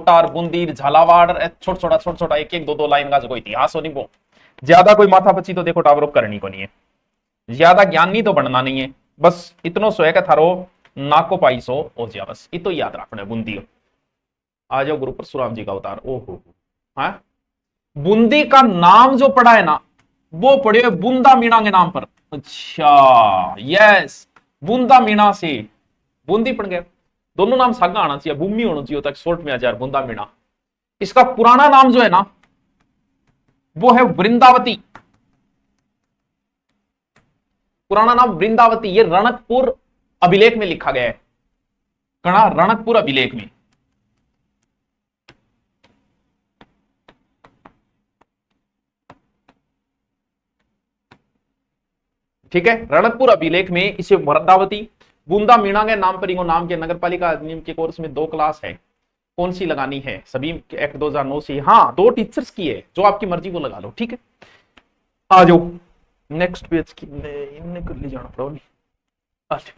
कोटा और बूंदी झालावाड़ छोटा छोटा एक एक दो दो लाइन का जो कोई इतिहास हो नहीं वो ज्यादा कोई माथा पची तो देखो टावरो करनी को नहीं है, ज्यादा ज्ञान नहीं तो बनना नहीं है, बस इतनो सो है कि थारो नाको पाई सो हो जा, बस इतो याद रखना बूंदी। आ जाओ गुरु परशुराम जी का अवतार। ओहो हाँ, बूंदी का नाम जो पड़ा है ना वो पड़े हुए बूंदा मीणा के नाम पर। अच्छा यस, बूंदा मीणा से बूंदी पड़ गया। दोनों नाम सागा आना चाहिए, भूमि होना चाहिए तक शॉर्ट में आ जाए बूंदा मीणा। इसका पुराना नाम जो है ना वो है वृंदावती, पुराना नाम वृंदावती। ये रणकपुर अभिलेख में लिखा गया है, कणा रणकपुर अभिलेख में। ठीक है, रणकपुर अभिलेख में इसे वृंदावती बूंदा मीणा के नाम पर इनको नाम के नगर पालिका अधिनियम के कोर्स में 2 क्लास है, कौन सी लगानी है? सभी एक्ट 2009 से, हाँ 2 टीचर्स की है, जो आपकी मर्जी वो लगा लो। ठीक है, आ जाओ नेक्स्ट पेज की, इनने कर ली जाना पड़ोगी। अच्छा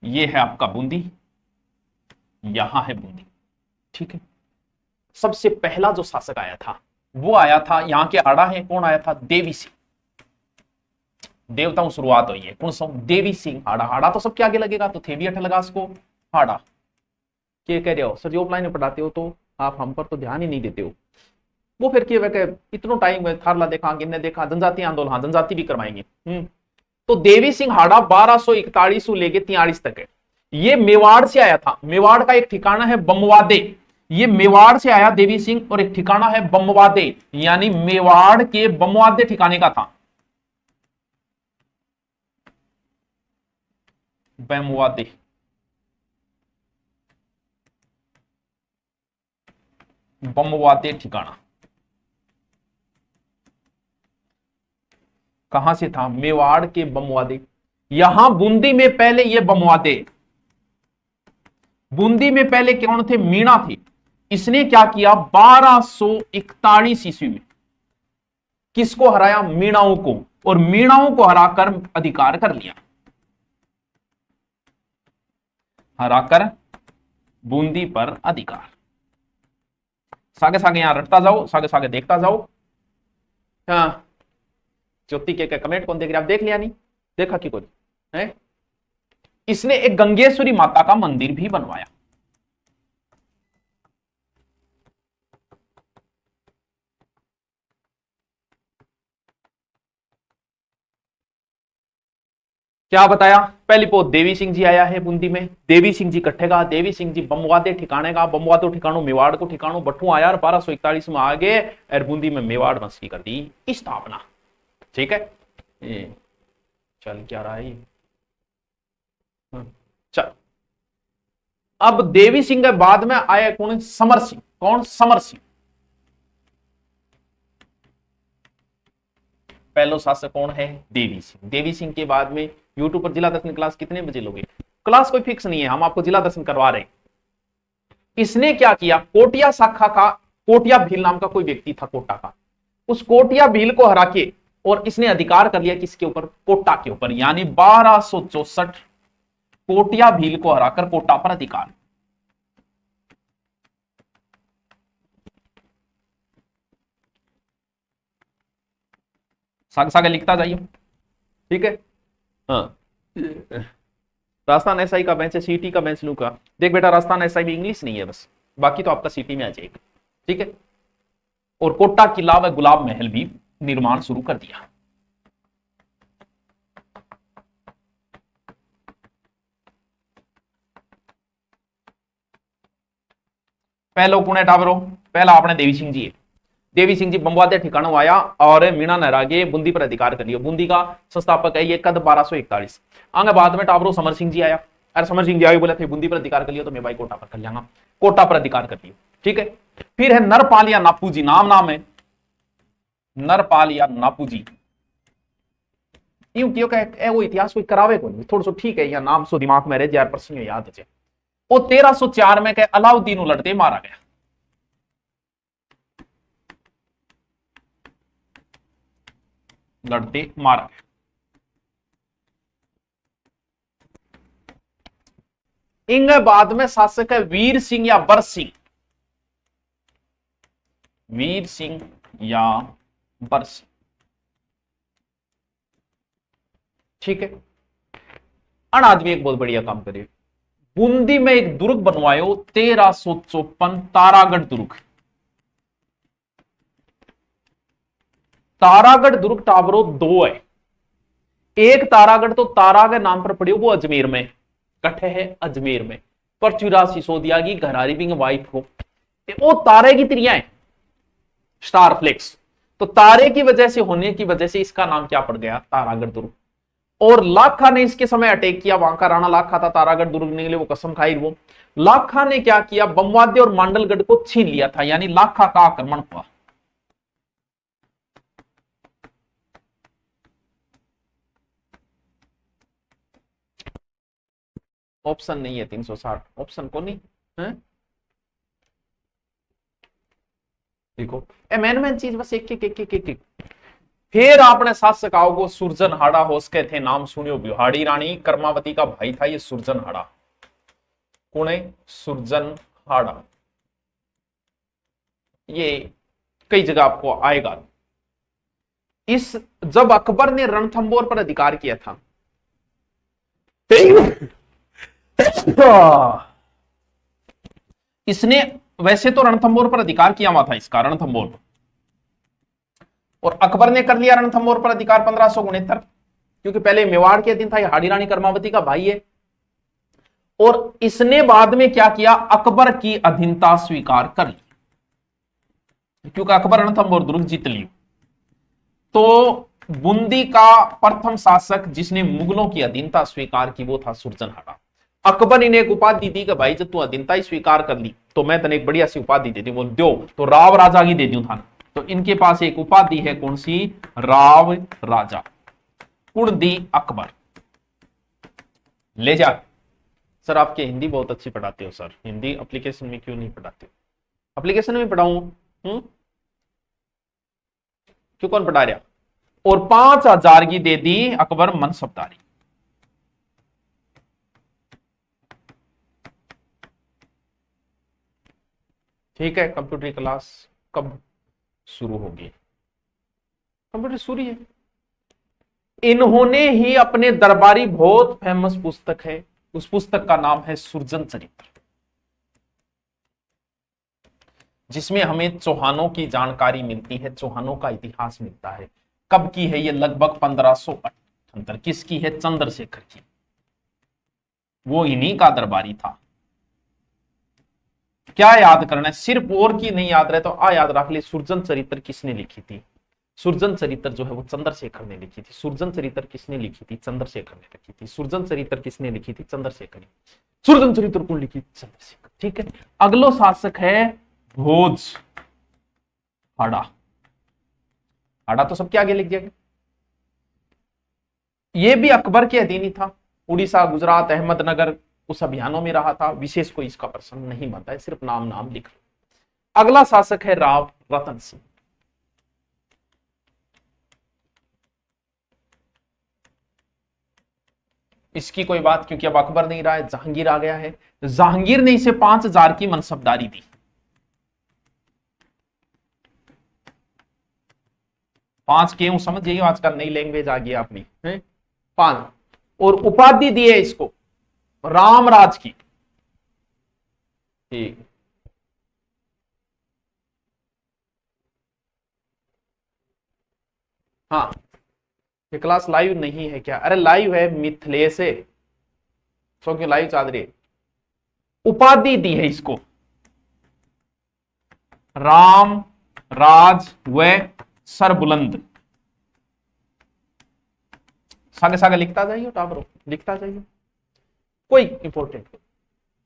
ये है आपका बूंदी, यहां है बूंदी। ठीक है, सबसे पहला जो शासक आया था वो आया था, यहां के आड़ा है, कौन आया था? देवी सिंह। देवताओं शुरुआत हुई है कौन सा? देवी सिंह हाड़ा। हाड़ा तो सबके आगे लगेगा तो थे भी अठ लगा इसको हाड़ा। क्या कह रहे हो सर, जो ऑफलाइन में पढ़ाते हो तो आप हम पर तो ध्यान ही नहीं देते हो। वो फिर क्या इतना टाइम थारला देखा किन्ने देखा, जनजाति आंदोलन, हाँ जनजाति भी करवाएंगे। तो देवी सिंह हाड़ा 1241 से लेके 43 तक है। ये मेवाड़ से आया था, मेवाड़ का एक ठिकाना है बमवादे। ये मेवाड़ से आया देवी सिंह, और एक ठिकाना है बमवादे, यानी मेवाड़ के बमवादे ठिकाने का था बमवादे। बमवादे ठिकाना कहां से था? मेवाड़ के बमवादे। यहां बूंदी में पहले ये बमवादे, बूंदी में पहले कौन थे? मीणा थे। इसने क्या किया 1241 ईस्वी में किसको हराया? मीणाओं को, और मीणाओं को हराकर अधिकार कर लिया, हराकर बूंदी पर अधिकार। सागे सागे यहां रटता जाओ, सागे सागे देखता जाओ। हाँ ज्योति के कमेंट कौन देख रहे? आप देख लिया नहीं देखा कि कुछ है? इसने एक गंगेश्वरी माता का मंदिर भी बनवाया। क्या बताया? पहली पोत देवी सिंह जी आया है बूंदी में, देवी सिंह जी कट्ठेगा, देवी सिंह जी बमवादे ठिकाने का, बमवादो ठिकानो मेवाड़ को ठिकानो बट्टू आया, 1241 में आगे और बूंदी में मेवाड़ वंश की कर दी स्थापना। ठीक है, चल क्या रहा है? चल अब देवी सिंह के बाद में आया कौन? समर सिंह। कौन? समर सिंह। पहलो शासक कौन है? देवी सिंह। देवी सिंह के बाद में यूट्यूब पर जिला दर्शन क्लास कितने बजे लोगे? क्लास कोई फिक्स नहीं है, हम आपको जिला दर्शन करवा रहे हैं। इसने क्या किया? कोटिया शाखा का, कोटिया भील नाम का कोई व्यक्ति था कोटा का, उस कोटिया भील को हरा के और इसने अधिकार कर लिया किसके ऊपर? कोटा के ऊपर, यानी 1264 कोटिया भील को हराकर कोटा पर अधिकार। सागे सागे लिखता जाइए। ठीक है, हाँ राजस्थान एसआई का बेंच है, सीटी का बेंच लूंगा। देख बेटा राजस्थान एसआई भी इंग्लिश नहीं है बस, बाकी तो आपका सीटी में आ जाएगा। ठीक है, और कोटा किला व गुलाब महल भी निर्माण शुरू कर दिया। पहलो कुणे टावरो, पहला अपने देवी सिंह जी है। देवी सिंह जी बमवादे ठिकानों आया और मीणा नहरागे बूंदी पर अधिकार कर लिया। बूंदी का संस्थापक है ये कद 1241। आगे बाद में टावरो समर सिंह जी आया, अरे समर सिंह जी आगे बोले थे बूंदी पर अधिकार कर लिया तो मैं भाई कोटा पर कर लिया, कोटा पर अधिकार कर लिया। ठीक है, फिर है नरपाल या नापू जी, नाम है नरपाल या नापू जी। वो इतिहास कोई करावे को नहीं थोड़ा सो, ठीक है, या नाम सो दिमाग में रह जाए, प्रश्न याद है। वो 1304 में अलाउद्दीन लड़ते मारा गया। लड़ते मारा गया। इनके बाद में शासक है वीर सिंह या बर सिंह, वीर सिंह या बर सिंह। ठीक है। अन आदमी एक बहुत बढ़िया काम करिए, बूंदी में एक दुर्ग बनवायो 1354, तारागढ़ दुर्ग। तारागढ़ दुर्ग टाबरो दो है, एक तारागढ़ तो तारा के नाम पर पड़ी, वो अजमेर में कट्ठे है, अजमेर में। पृथ्वीराज सिसोदिया की घरारी बिंग वाइफ हो, वो तारे की त्रिया है, स्टार फ्लेक्स। तो तारे की वजह से होने की वजह से इसका नाम क्या पड़ गया, तारागढ़ दुर्ग। और लाखा ने इसके समय अटैक किया, वहां का राणा लाखा था, तारागढ़ दुर्ग के लिए वो कसम खाई। वो लाखा ने क्या किया, बमवाद्य और मांडलगढ़ को छीन लिया था, यानी लाखा का आक्रमण हुआ। ऑप्शन नहीं है 360, ऑप्शन को नहीं है। देखो मैन चीज बस एक एक एक एक एक, एक। फिर आपने शासकाओं को सुरजनहाड़ा होस्के थे, नाम सुनियो भी, हाड़ी रानी कर्मावती का भाई था ये सुरजनहाड़ा। कौन है सुरजनहाड़ा, ये कई जगह आपको आएगा। इस जब अकबर ने रणथंबोर पर अधिकार किया था, इसने वैसे तो रणथंबोर पर अधिकार किया हुआ था, इसका रणथंबोर पर, और अकबर ने कर लिया रणथंबोर पर अधिकार 1569, क्योंकि पहले मेवाड़ के अधीन था, ये हाड़ी रानी कर्मावती का भाई है। और इसने बाद में क्या किया, अकबर की अधीनता स्वीकार कर ली, क्योंकि अकबर रणथंबोर दुर्ग जीत लियो। तो बूंदी का प्रथम शासक जिसने मुगलों की अधीनता स्वीकार की वो था सुरजनहाड़ा। अकबर इन्हें एक उपाधि दी कि भाई जब तू अधीनता ही स्वीकार कर ली तो मैं तने एक बढ़िया सी उपाधि दे दी। बोल दो तो राव राजा की दे दूं था। तो इनके पास एक उपाधि है, कौन सी, राव राजा। कुण दी अकबर, ले जा। सर आपके हिंदी बहुत अच्छी पढ़ाते हो सर, हिंदी एप्लीकेशन में क्यों नहीं पढ़ाते हो? एप्लीकेशन में पढ़ाऊं? क्यों, कौन पढ़ा रहा? और 5000 की दे दी अकबर मनसबदारी। ठीक है। कंप्यूटर क्लास कब शुरू होगी? कंप्यूटर शुरू है। इन्होंने ही अपने दरबारी, बहुत फेमस पुस्तक है, उस पुस्तक का नाम है सुरजन चरित्र, जिसमें हमें चौहानों की जानकारी मिलती है, चौहानों का इतिहास मिलता है। कब की है ये? लगभग 1578। किसकी है? चंद्रशेखर की। वो इन्हीं का दरबारी था। क्या याद करना है? सिर्फ और की नहीं याद रहे तो आ याद रख ले, सुरजन चरित्र किसने लिखी थी? सुरजन चरित्र जो है वो चंद्रशेखर ने लिखी थी। सुरजन चरित्र किसने लिखी थी? चंद्रशेखर ने लिखी थी। सुरजन चरित्र किसने लिखी थी? चंद्रशेखर। सुरजन चरित्र कौन लिखी? चंद्रशेखर। ठीक है। अगलो शासक है भोज हाड़ा। हाड़ा तो सबके आगे लिख दिया। ये भी अकबर के अधीन ही था। उड़ीसा, गुजरात, अहमदनगर उस अभियानों में रहा था। विशेष कोई इसका प्रसंग नहीं बनता है, सिर्फ नाम नाम लिख लो। अगला शासक है राव रतन सिंह। इसकी कोई बात, क्योंकि अब अकबर नहीं रहा है, जहांगीर आ गया है। जहांगीर ने इसे 5000 की मनसबदारी दी। 5 क्यों समझ जाइए, आजकल नई लैंग्वेज आ गई अपनी है। 5 और उपाधि दी है इसको रामराज की। ठीक। हाँ, ये क्लास लाइव नहीं है क्या? अरे लाइव है, मिथिलेश से सो क्यों लाइव चल रही है। उपाधि दी है इसको राम राज व सरबुलंद। सागे सागे लिखता जाइए टाबरो, लिखता जाइए। कोई इंपॉर्टेंट,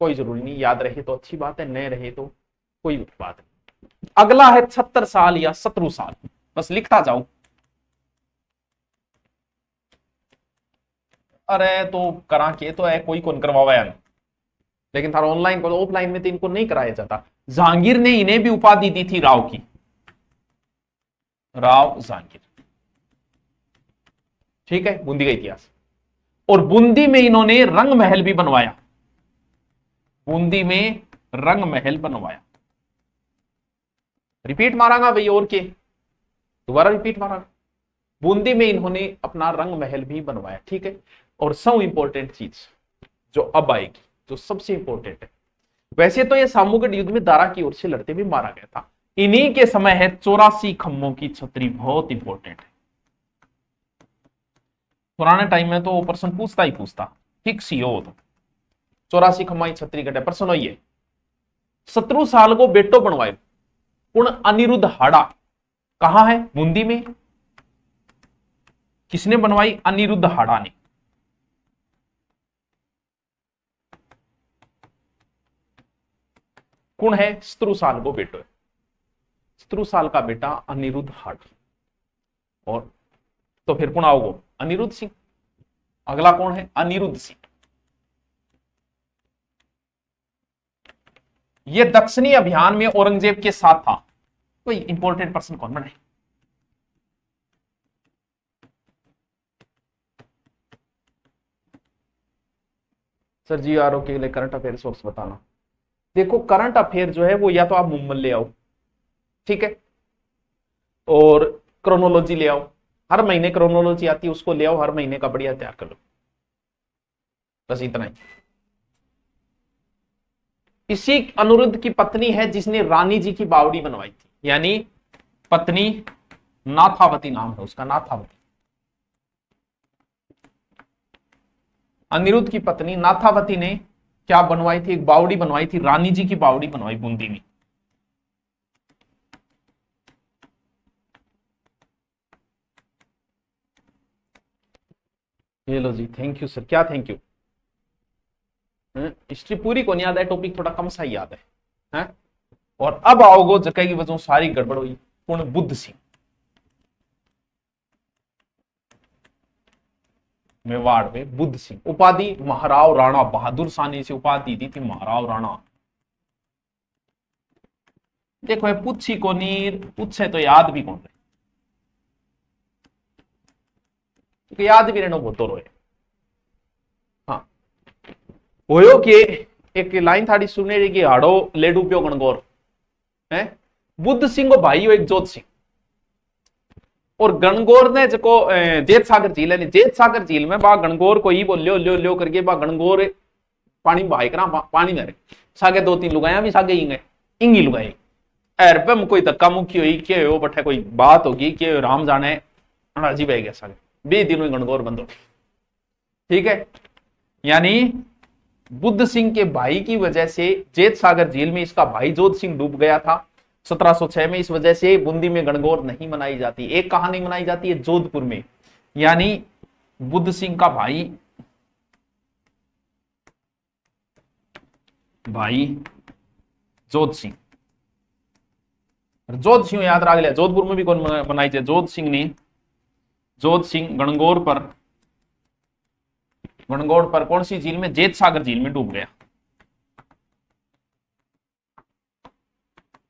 कोई जरूरी नहीं, याद रहे तो अच्छी बात है, न रहे तो कोई बात नहीं। अगला है 76 साल या 17 साल, बस लिखता जाओ। अरे तो करा के तो है, कोई कौन करवावा है, लेकिन थारा ऑनलाइन को ऑफलाइन में तो इनको नहीं कराया जाता। जहांगीर ने इन्हें भी उपाधि दी थी राव की, राव जहांगीर। ठीक है, बूंदी का इतिहास। और बूंदी में इन्होंने रंग महल भी बनवाया। बूंदी में रंग महल बनवाया। रिपीट मारांगा भाई, और के दोबारा रिपीट मारांगा। बूंदी में इन्होंने अपना रंग महल भी बनवाया, ठीक है। और सब इंपॉर्टेंट चीज जो अब आएगी, जो सबसे इंपॉर्टेंट है, वैसे तो ये सामूगढ़ युद्ध में दारा की ओर से लड़ते भी मारा गया था। इन्हीं के समय है 84 खम्भों की छतरी, बहुत इंपॉर्टेंट है। पुराने टाइम में तो वो प्रश्न पूछता ही पूछता, फिक्स ही हो तो 84 खम्भा की छतरी घटे प्रश्न हो। ये 17 साल को बेटो बनवाए पूर्ण अनिरुद्ध हाड़ा, कहां है? बूंदी में। किसने बनवाई? अनिरुद्ध हाड़ा ने। कौन है? 17 साल को बेटो है, 17 साल का बेटा अनिरुद्ध हाड़ा। और तो फिर कौन आओगे? अनिरुद्ध सिंह। अगला कौन है? अनिरुद्ध सिंह। ये दक्षिणी अभियान में औरंगजेब के साथ था। कोई इंपॉर्टेंट पर्सन कौन बने? सर जी आर के लिए करंट अफेयर सोर्स बताना। देखो करंट अफेयर जो है वो या तो आप मुंबई ले आओ, ठीक है, और क्रोनोलॉजी ले आओ, हर महीने क्रोनोलॉजी आती है उसको ले आओ, हर महीने का बढ़िया तैयार कर लो, बस इतना ही। इसी अनिरुद्ध की पत्नी है जिसने रानी जी की बावड़ी बनवाई थी, यानी पत्नी नाथावती नाम है उसका, नाथावती। अनिरुद्ध की पत्नी नाथावती ने क्या बनवाई थी? एक बावड़ी बनवाई थी, रानी जी की बावड़ी बनवाई बूंदी में। ये लो जी, थैंक यू सर। क्या थैंक यू? हिस्ट्री पूरी को नहीं याद है, टॉपिक थोड़ा कम सा ही याद है? और अब आओगो जगह की वजह सारी गड़बड़ हुई। पूर्ण बुद्ध सिंह, मेवाड़ में बुद्ध सिंह, उपाधि महाराव राणा, बहादुर शाह से उपाधि दी थी महाराव राणा। देखो ये पूछी को नीर पूछे तो याद भी कौन रहे, क्योंकि याद भी रहना बहुत रोए। हाँ होयो कि एक लाइन थाड़ी सुनने रही कि हाड़ो लेडू प्यो गणगौर है बुद्ध सिंह को भाई हो एक जोत सिंह, और गणगौर ने जो जेत सागर झील है, जेत सागर झील में बा गणगौर को ही बोल ल्यो करके बा गणगौर पानी बहाई करा पानी में सागे 2-3 लुगाया भी सागे ही इंगी लुगाई एर पे कोई धक्का मुक्की हुई के हो बठे कोई बात होगी कि राम जाने राजी बह गया सागे 20 दिन में गणगौर बंद हो, ठीक है। यानी बुद्ध सिंह के भाई की वजह से जेत सागर झील में इसका भाई जोध सिंह डूब गया था 1706 में। इस वजह से बूंदी में गणगौर नहीं मनाई जाती। एक कहानी मनाई जाती है जोधपुर में, यानी बुद्ध सिंह का भाई जोध सिंह। जोध सिंह याद रख लिया, जोधपुर में भी कौन बनाई थी? जोध सिंह गणगौर पर कौन सी झील में? जेत सागर झील में डूब गया,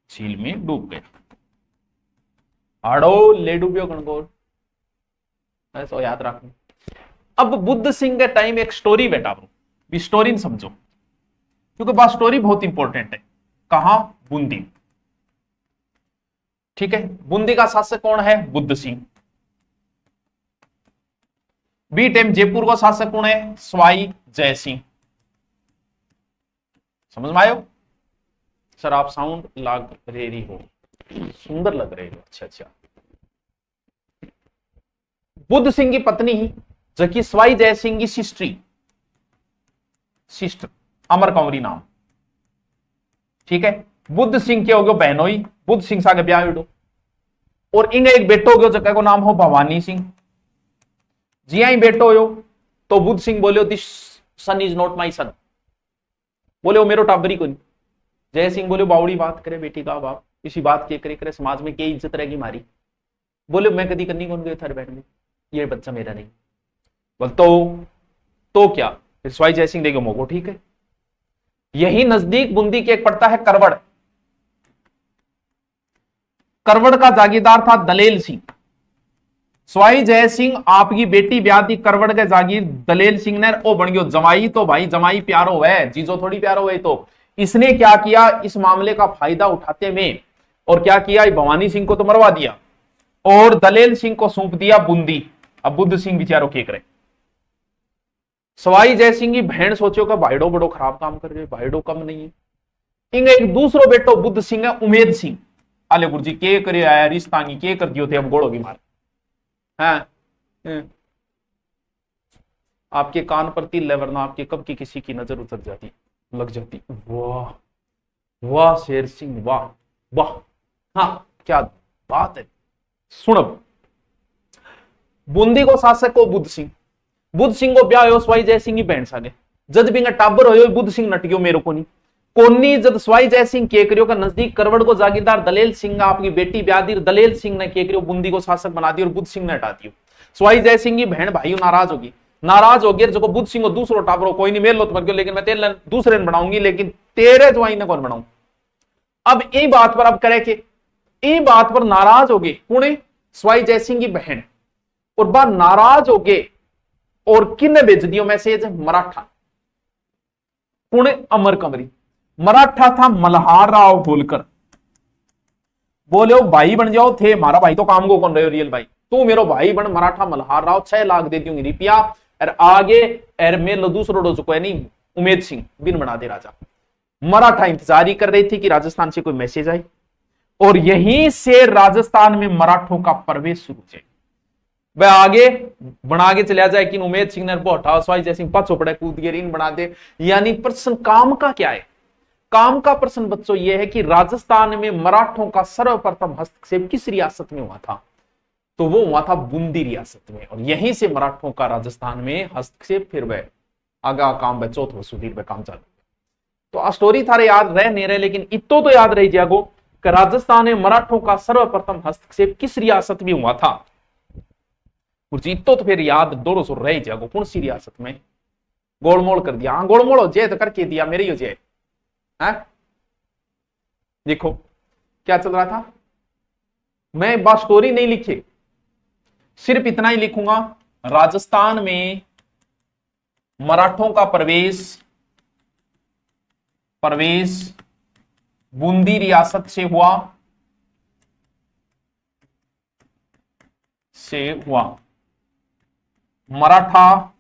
झील में डूब गया। आड़ो ले डूबियो गणगौर, ऐसा याद रखना। अब बुद्ध सिंह के टाइम एक स्टोरी बेटा भी स्टोरी समझो, क्योंकि बात स्टोरी बहुत इंपॉर्टेंट है। कहां? बूंदी, ठीक है। बूंदी का शासक कौन है? बुद्ध सिंह। बी टाइम जयपुर का शासक कौन है? सवाई जय सिंह। समझ में आयो? सर आप साउंड लग रही हो, सुंदर लग रहे हो, अच्छा। बुद्ध सिंह की पत्नी ही जबकि सवाई जय सिंह की सिस्टर अमर कंवरी नाम, ठीक है। बुद्ध सिंह के हो गयो बहनोई, बुद्ध सिंह सागे ब्याह विडो, और इंगे एक बेटो हो गयो जगह को नाम हो भवानी सिंह। जिया ही बेटो हो तो बुद्ध सिंह बोलियो this son is not my son, बोले वो मेरो टाबरी को नहीं। जय सिंह बोले बावड़ी बात करे बेटी का बाप, इसी बात के करे समाज में क्या इज्जत रहेगी हमारी। बोले मैं कभी करनी कौन गए थारे बैठ में, ये बच्चा मेरा नहीं। बोल तो क्या? फिर स्वाई जय सिंह देगे मोगो, ठीक है। यही नजदीक बूंदी के एक पड़ता है करवड़। करवड़ का जागीरदार था दलेल सिंह। सवाई जय सिंह आपकी बेटी ब्याह दी करवड़ के जागीर दलेल सिंह ने ओ बन गयो जमाई। तो भाई जमाई प्यारो है, जीजो थोड़ी प्यारो है। तो इसने क्या किया इस मामले का फायदा उठाते में, और क्या किया भवानी सिंह को तो मरवा दिया और दलेल सिंह को सौंप दिया बूंदी। अब बुद्ध सिंह बेचारो के करे। सवाई जय सिंह की बहन सोचो का भाईडो बड़ो खराब काम कर रहे, भाईडो कम नहीं है। इंगे एक दूसरो बेटो बुद्ध सिंह है उमेद सिंह। आले गुरुजी के करे आया रिश्तांगी के कर दियो थे अब गोड़ो की मार। हाँ आपके कान पर तिल है वरना आपके कब की किसी की नजर उतर जाती लग जाती। वाह वाह शेर सिंह वाह वाह। हाँ क्या बात है। सुनब बूंदी को शासक को बुद्ध सिंह। बुद्ध सिंह को ब्याह हो सवाई जय सिंह की बहन सागे। जद बिंगा टाबर हो बुद्ध सिंह नट गयो मेरे को नहीं कोनी। जद सवाई जय सिंह केकरियो का नजदीक करवड़ को जागीरदार दलेल सिंह आपकी बेटी ब्याह दलेल सिंह ने केकरियो बूंदी को शासक बना दी और बुद्ध सिंह ने हटा दियो। सवाई जय सिंह की बहन भाई नाराज होगी, नाराज हो गया जो बुद्ध सिंह को दूसरो टाबरो कोई नहीं मेल लो तो मर गयो, लेकिन मैं तेरे दूसरे ने बनाऊंगी, लेकिन तेरे ज्वाई ने कौन बनाऊं। अब यही बात पर अब करे कि यही बात पर नाराज हो गए पुणे सवाई जय सिंह की बहन, और बात नाराज हो गए और किन्ने भेज दियो मैसेज मराठा पुणे अमर कंवरी। मराठा था मल्हार राव होलकर। बोले भाई बन जाओ थे हमारा भाई तो काम को कौन रहे हो रियल भाई, तू मेरो भाई बन मराठा मल्हार राव 6 लाख दे दूंगी रुपया और आगे एर मेरे दूसरो डो चुका है नहीं उमेद सिंह बिन बना दे राजा। मराठा इंतजार ही कर रही थी कि राजस्थान से कोई मैसेज आए और यहीं से राजस्थान में मराठों का प्रवेश शुरू हो जाए। वह आगे बना के चला जाए कि उमेद सिंह ने हटाओ सवाई जय सिंह पच पड़े कूद के रीन बना दे। यानी प्रश्न काम का क्या है, काम का प्रश्न बच्चों यह है कि राजस्थान में मराठों का सर्वप्रथम हस्तक्षेप किस रियासत में हुआ था, तो वो हुआ था बूंदी रियासत में, और यहीं से मराठों का राजस्थान में हस्तक्षेप फिर वह आगा काम वह चौथ वसुधीर वह काम चालू। तो स्टोरी थारे याद रह नहीं रहे लेकिन इतो तो याद रही जागो कि राजस्थान में मराठों का सर्वप्रथम हस्तक्षेप किस रियासत में हुआ था। इतो तो फिर याद दोनों सौ रह जागो कौन सी रियासत में। गोलमोल कर दिया, हाँ गोलमोल हो जय तो करके दिया मेरी हो जय। देखो क्या चल रहा था, मैं बात स्टोरी नहीं लिखी सिर्फ इतना ही लिखूंगा। राजस्थान में मराठों का प्रवेश बूंदी रियासत से हुआ। मराठा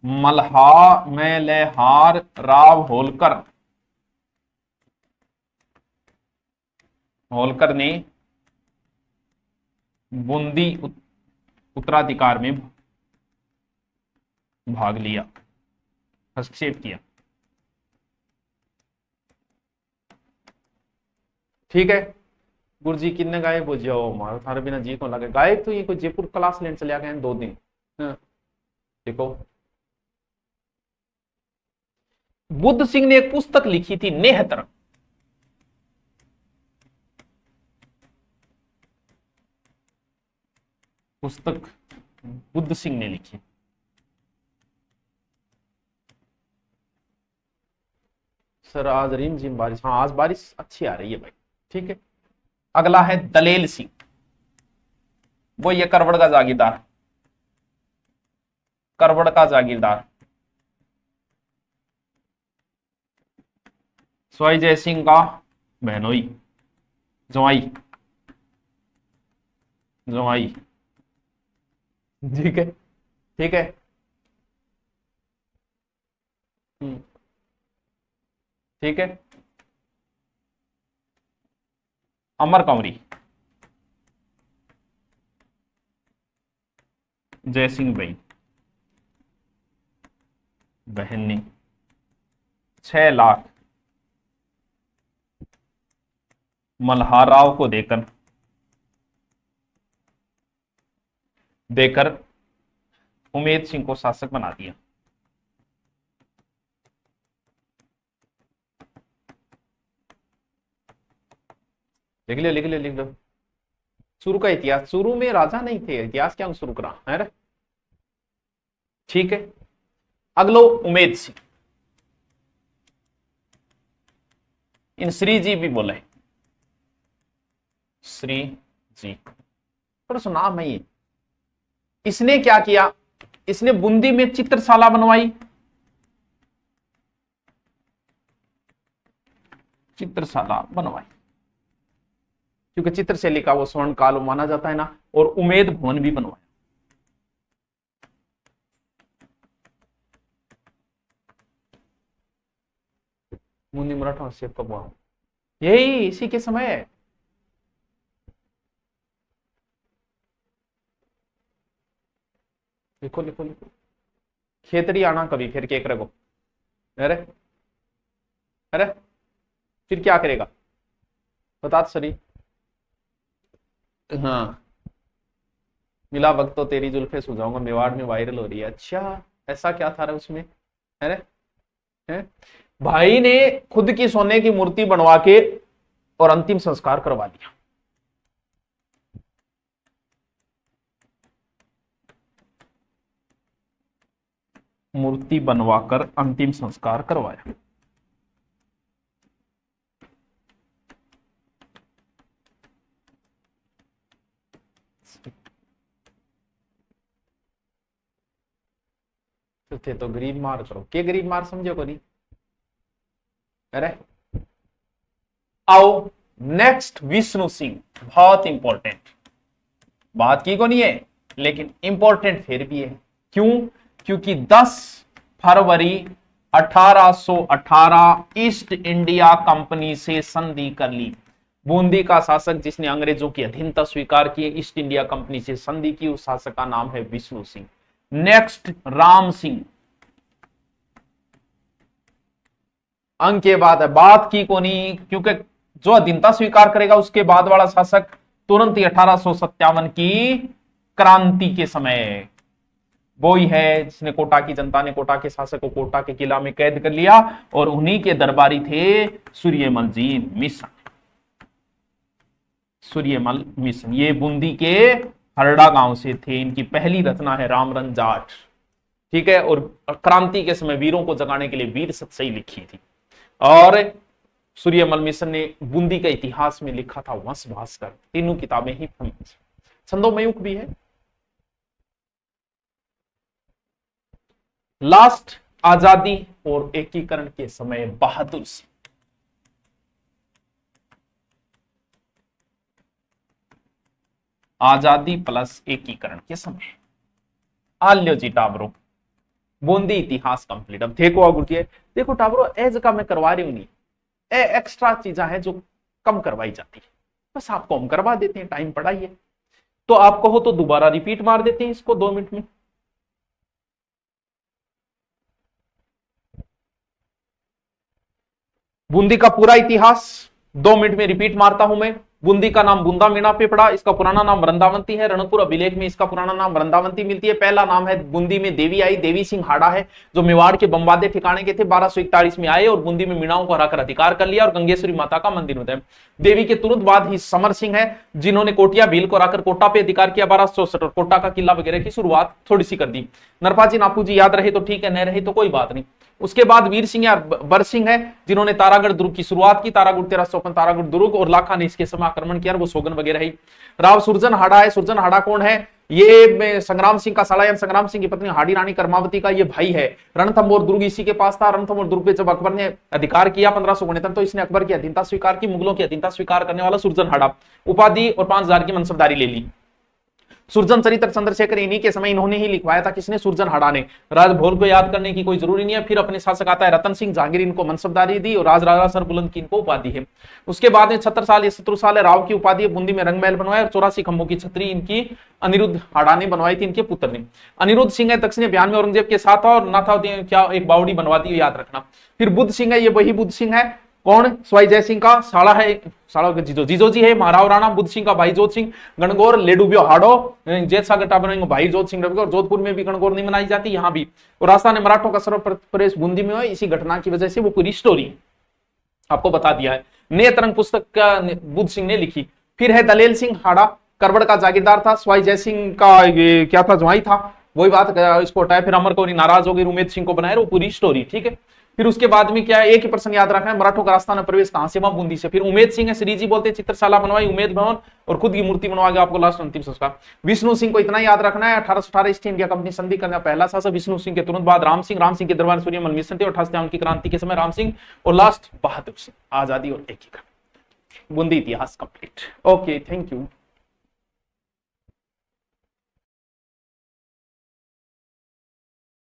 मल्हार राव होलकर ने बूंदी उत्तराधिकार में भाग लिया, हस्तक्षेप किया। ठीक है गुरुजी किन्ने गायब हो जाओ मारो थारे बिना जी को लगे गायब तो ये कोई जयपुर क्लास लेने चले गए 2 दिन। देखो बुद्ध सिंह ने एक पुस्तक लिखी थी नेहतर, पुस्तक बुद्ध सिंह ने लिखी। सर आज रिमझिम बारिश, हाँ आज बारिश अच्छी आ रही है भाई। ठीक है अगला है दलेल सिंह, वो ये करवड़ का जागीरदार, करवड़ का जागीरदार सवाई जय सिंह का बहनोई जवाई ठीक है ठीक है। ठीक है अमर कंवरी जय सिंह भाई बहन ने 6 लाख मल्हार राव को देकर उमेद सिंह को शासक बना दिया। लिख लो शुरू का इतिहास, शुरू में राजा नहीं थे, इतिहास क्या शुरू करा है रे। ठीक है अगलो उमेद सिंह, इन श्री जी भी बोले, श्री जी थोड़ा सा नाम है ये। इसने क्या किया, इसने बूंदी में चित्रशाला बनवाई, चित्रशाला बनवाई, क्योंकि चित्रशैली का वो स्वर्ण काल माना जाता है ना। और उमेद भवन भी बनवाया। बूंदी मराठा से कब हुआ, यही इसी के समय है। लिखो लिखो लिखो, खेतड़ी आना कभी फिर केक रखो। अरे अरे फिर क्या करेगा बता तो सही। हाँ, मिला वक्त तो तेरी जुल्फे सुझाऊंगा मेवाड़ में वायरल हो रही है। अच्छा ऐसा क्या था उसमें। अरे है? भाई ने खुद की सोने की मूर्ति बनवा के और अंतिम संस्कार करवा दिया। मूर्ति बनवाकर अंतिम संस्कार करवाया। थे तो गरीब मार करो, के गरीब मार समझो को नहीं। अरे आओ नेक्स्ट, विष्णु सिंह, बहुत इंपॉर्टेंट बात की को नहीं है लेकिन इंपॉर्टेंट फिर भी है। क्यों, क्योंकि 10 फरवरी 1818 ईस्ट इंडिया कंपनी से संधि कर ली। बूंदी का शासक जिसने अंग्रेजों की अधीनता स्वीकार की, ईस्ट इंडिया कंपनी से संधि की, उस शासक का नाम है विष्णु सिंह। नेक्स्ट राम सिंह, अंक के बाद है, बात की को नहीं, क्योंकि जो अधीनता स्वीकार करेगा उसके बाद वाला शासक तुरंत ही 1857 की क्रांति के समय वो ही है जिसने कोटा की जनता ने कोटा के शासक को कोटा के किला में कैद कर लिया। और उन्हीं के दरबारी थे सूर्यमल जी मिश्र। सूर्यमल मिश्र ये बूंदी के हरड़ा गांव से थे। इनकी पहली रचना है रामरन जाट, ठीक है। और क्रांति के समय वीरों को जगाने के लिए वीर सतसई लिखी थी। और सूर्यमल मिश्र ने बूंदी के इतिहास में लिखा था वंश भास्कर। तीनों किताबें ही फेमस, छंदोमयुक्त भी है। लास्ट, आजादी और एकीकरण के समय बहादुर सिंह। आजादी प्लस एकीकरण के समय आल्यो जी टाबरो, बूंदी इतिहास कंप्लीट। अब देखो अगुटिया, देखो टाबरो एज का मैं करवा रही हूं नहीं, एक्स्ट्रा चीजें हैं जो कम करवाई जाती है, बस आपको हम करवा देते हैं, टाइम पड़ा ही है। तो आप कहो तो दोबारा रिपीट मार देते हैं इसको 2 मिनट में। बूंदी का पूरा इतिहास 2 मिनट में रिपीट मारता हूं मैं। बूंदी का नाम बूंदा मीणा पे पड़ा, इसका पुराना नाम वृंदावंती है। रणकपुर अभिलेख में इसका पुराना नाम वृंदावंती मिलती है। पहला नाम है बूंदी में देवी आई, देवी सिंह हाड़ा है, जो मेवाड़ के बंबादे ठिकाने के थे। 1241 में आए और बूंदी में मीणाओं को हराकर अधिकार कर लिया और गंगेश्वरी माता का मंदिर बताया। देवी के तुरंत बाद ही समर सिंह है, जिन्होंने कोटिया भील को हराकर कोटा पे अधिकार किया 1264 और कोटा का किला वगैरह की शुरुआत थोड़ी सी कर दी। नरपाजी नापूजी याद रहे तो ठीक है, नहीं रहे तो कोई बात नहीं। उसके बाद वीर सिंह या बर सिंह है, जिन्होंने तारागढ़ दुर्ग की शुरुआत की। तारागढ़ 1354 तारागढ़ दुर्ग, और लाखा ने इसके समय आक्रमण किया, वो सोगन वगैरह ही। राव सुरजन हाड़ा है। सुरजन हाड़ा कौन है, ये संग्राम सिंह का साला यानी संग्राम सिंह की पत्नी हाड़ी रानी कर्मावती का ये भाई है। रणथंभौर दुर्ग इसी के पास था। रणथंभौर दुर्ग पे जब अकबर ने अधिकार किया 1569, तो इसने अकबर की अधीनता स्वीकार की। मुगलों की अधीनता स्वीकार करने वाला सुरजन हाड़ा, उपाधि और 5000 की मनसबदारी ले ली। सुरजन चरित्र चंद्रशेखर इन्हीं के समय इन्होंने ही लिखवाया था। किसने, सुरजन हाड़ा ने। राजभोर को याद करने की कोई जरूरी नहीं है। फिर अपने शासक आता है रतन सिंह, जहांगीर इनको मनसबदारी दी और राज राजा सरबुलंद की इनको उपाधि है। उसके बाद में 76 साल या 70 साल राव की उपाधि है। बूंदी में रंगमहल बनवाया और 84 खंभों की छतरी इनकी अनिरुद्ध हाड़ा ने बनवाई थी, इनके पुत्र ने। अनिरुद्ध सिंह है, दक्षिणी अभियान में औरंगजेब के साथ और नाथा क्या एक बावड़ी बनवा दी, याद रखना। फिर बुद्ध सिंह है, ये वही बुद्ध सिंह है, कौन, स्वाई जय सिंह का साला है, साला जीजो जी है, महाराव राणा। बुद्ध सिंह का भाई जोत सिंह, गणगौर लेडुबियो हाड़ो, जेत सागर टाबर भाई जोत सिंह रविगौर। जोधपुर में भी गणगौर नहीं मनाई जाती, यहाँ भी। और राजस्थान ने मराठों का सर्वप्रदेश बूंदी में हुआ। इसी घटना की वजह से वो पूरी स्टोरी आपको बता दिया है। नेत्रंग पुस्तक का बुद्ध सिंह ने लिखी। फिर है दलेल सिंह हाड़ा, करवड़ का जागीरदार था। स्वाई जय सिंह का क्या था, ज्वाई था, वही बात इसको हटाया। फिर अमर कौरी नाराज हो गई, उमेद सिंह को बनाया, वो पूरी स्टोरी, ठीक है। फिर उसके बाद में क्या है, एक ही प्रश्न याद रखना है, मराठों का राजस्थान में प्रवेश कहां से, वहां बूंदी से। फिर उमेद सिंह है, श्री जी बोलते हैं चित्रशाला बनवाई उमेद भवन और खुद की मूर्ति बनवा के आपको लास्ट अंतिम संस्कार। विष्णु सिंह को इतना याद रखना है, 1818 ईस्ट इंडिया कंपनी संधि करने पहला शासक विष्णु सिंह के तुरंत बाद राम सिंह के दरबार सूर्यमल मिशन थे, 18 की क्रांति के समय राम सिंह, और लास्ट बहादुर सिंह, आजादी और एकीकरण। बूंदी इतिहास कंप्लीट। Okay, thank you.